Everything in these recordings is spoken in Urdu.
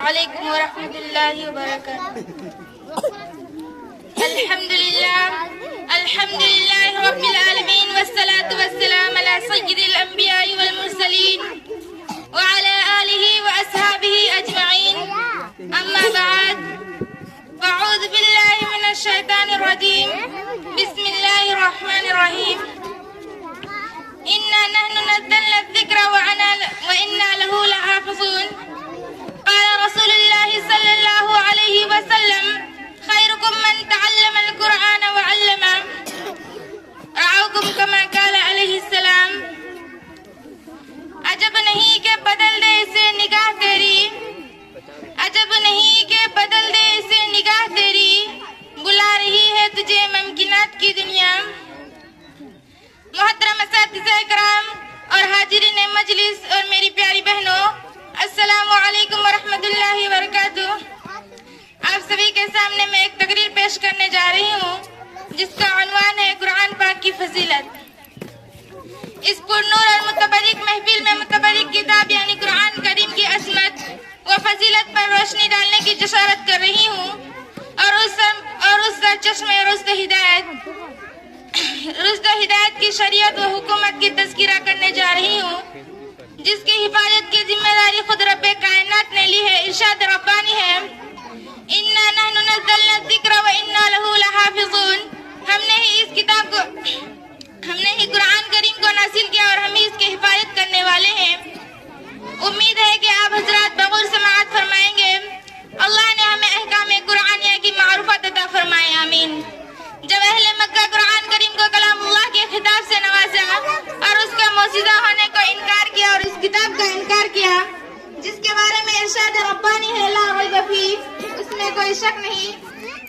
علیکم ورحمۃ اللہ وبرکاتہ۔ الحمد للہ رب العالمین والصلاة والسلام علی سید الانبیاء والمرسلین وعلی آلہ واصحابہ اجمعین، اما بعد، اعوذ باللہ من الشیطان الرجیم، بسم اللہ الرحمن الرحیم۔ انا نحن نزلنا الذکر وانا له لحافظون۔ قال رسول اللہ صلی اللہ علیہ وسلم: خیرکم من تعلم القرآن وعلمہ، رعوکم کما قال علیہ السلام۔ عجب نہیں کہ بدل دے اسے نگاہ تیری، عجب نہیں کہ بدل دے اسے نگاہ تیری، بلا رہی ہے تجھے ممکنات کی دنیا۔ محترم اساتذہ کرام اور حاضرین مجلس اور میری پیاری بہنوں، السلام علیکم ورحمۃ اللہ وبرکاتہ۔ آپ سبھی کے سامنے میں ایک تقریر پیش کرنے جا رہی ہوں جس کا عنوان ہے قرآن پاک کی فضیلت۔ اس پرنور اور متبرک محفل میں متبرک کتاب یعنی قرآن کریم کی عظمت و فضیلت پر روشنی ڈالنے کی جسارت کر رہی ہوں اور اس سرچشمے رشد و ہدایت کی شریعت و حکومت کی تذکرہ کرنے جا رہی ہوں جس کی حفاظت کی ذمہ داری خود رب کائنات نے لی ہے۔ ارشاد ربانی ہے: انا نحن نزلنا الذکر وانا له لحافظون۔ ہم نے ہی قرآن کریم کو نازل کیا اور ہم ہی اس کی حفاظت کرنے والے ہیں۔ امید ہے کہ آپ حضرات بغور سماعت فرمائیں گے۔ اللہ نے ہمیں احکام قرآنیہ کی معرفت عطا فرمائے، آمین۔ جب اہل مکہ قرآن کریم کو کلام اللہ کے خطاب سے نوازا اور اس کا معجزہ ہونے کو انکار کیا اور اس کتاب کا انکار کیا جس کے بارے میں ارشاد ربانی ہے: لا ریب فیہ، اس میں کوئی شک نہیں،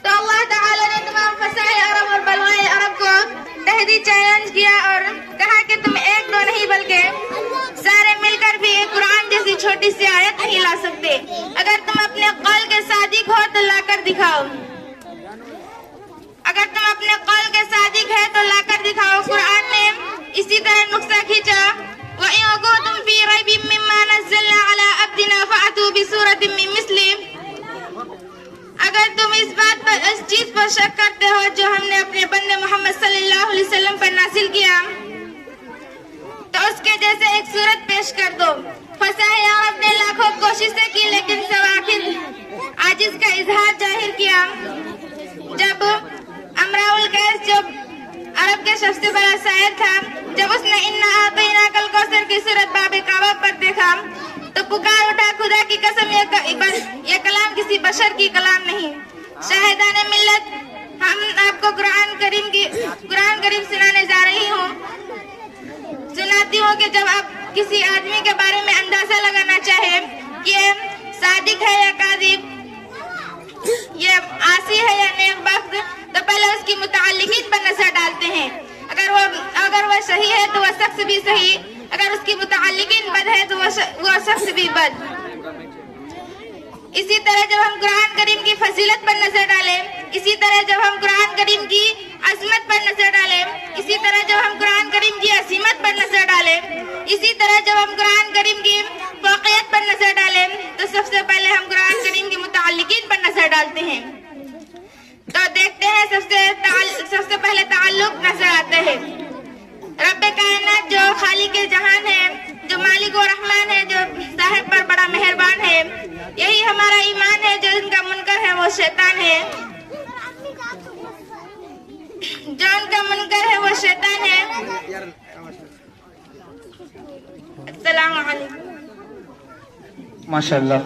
تو اللہ تعالی نے تمام فصاح عرب اور بلغاء عرب کو تحدید چیلنج کیا اور کہا کہ تم ایک دو نہیں بلکہ سارے مل کر بھی ایک قرآن جیسی چھوٹی سی آیت نہیں لا سکتے۔ اگر تم اپنے قول کے صادق ہو تو لا کر دکھاؤ، اگر تم اپنے قول کے صادق ہے تو لا کر دکھاؤ۔ قرآن نے اسی طرح نقصہ کھینچا: وَإِن كُنتُمْ فِي رَيْبٍ مِّمَّا نَزَّلْنَا عَلَىٰ عَبْدِنَا فَأْتُوا بِسُورَةٍ مِّن مِّثْلِهِ۔ اگر تم اس چیز پر شک کرتے ہو جو ہم نے اپنے بندے محمد صلی اللہ علیہ وسلم پر نازل کیا تو اس کے جیسے ایک صورت پیش کر دو۔ فصاح عرب نے لاکھوں کوششیں کی لیکن سب آخر عاجز کا اظہار ظاہر کیا۔ جب امراء القیس جو عرب کے سب سے بڑا شاعر تھا، جب اس نے انا اعطیناک الکوثر کی صورت باب کعبہ پر دیکھا تو پکار اٹھا: خدا کی قسم، یہ کلام کسی بشر کی کلام نہیں۔ شاہدان ملت، ہم آپ کو قرآن کریم سنانے جا رہی ہوں۔ سناتی ہوں کہ جب آپ کسی آدمی کے بارے میں اندازہ لگانا چاہے کہ یہ صادق ہے یا کاذب، یہ عاصی ہے یا نیک بخت، تو پہلے اس کی متعلقین پر نظر ڈالتے ہیں۔ اگر وہ صحیح ہے تو وہ شخص بھی صحیح، اگر اس کی متعلقین بد ہے تو وہ شخص بھی بد۔ اسی طرح جب ہم قرآن کریم کی فضیلت پر نظر ڈالیں، اسی طرح جب ہم قرآن کریم کی عظمت پر نظر ڈالیں، اسی طرح جب ہم قرآن کریم کی عظمت پر نظر ڈالیں، اسی طرح جب ہم قرآن کریم کی فوقیت پر نظر ڈالیں تو سب سے پہلے ہم قرآن کریم کے متعلقین پر نظر ڈالتے ہیں۔ تو دیکھتے ہیں سب سے پہلے تعلق نظر آتا ہے۔ رب کائنات جو خالق جہان ہے، جو مالک و رحمان ہے، جو صاحب پر بڑا مہربان ہے، یہی ہمارا ایمان ہے۔ جو ان کا منکر ہے وہ شیطان ہے، جو ان کا منکر ہے وہ شیطان ہے۔ السلام علیکم۔ ماشاءاللہ۔